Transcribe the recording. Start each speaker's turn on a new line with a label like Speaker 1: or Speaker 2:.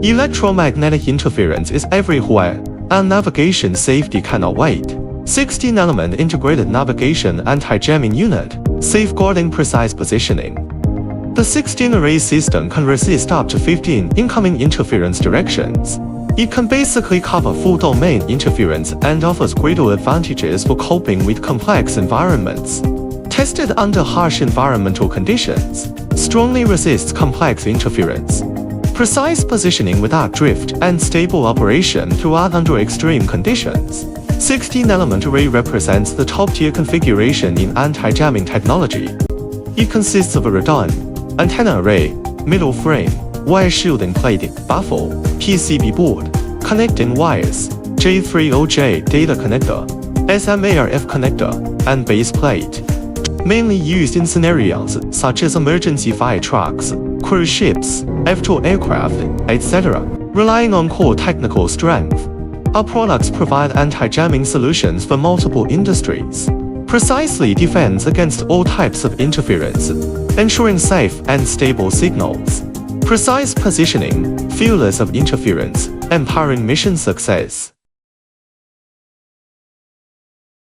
Speaker 1: Electromagnetic interference is everywhere, and navigation safety cannot wait. 16-element integrated navigation anti-jamming unit, safeguarding precise positioning. The 16-array system can resist up to 15 incoming interference directions. It can basically cover full domain interference and offers greater advantages for coping with complex environments. Tested under harsh environmental conditions, strongly resists complex interference. Precise positioning without drift and stable operation throughout under extreme conditions. 16-element array represents the top-tier configuration in anti-jamming technology. It consists of a radon, antenna array, middle frame, wire shielding plate, baffle, PCB board, connecting wires, J30J data connector, SMARF connector, and base plate. Mainly used in scenarios such as emergency fire trucks, cruise ships, F-2 aircraft, etc., relying on core technical strength. Our products provide anti-jamming solutions for multiple industries. Precisely defends against all types of interference, ensuring safe and stable signals. Precise positioning, fearless of interference, empowering mission success.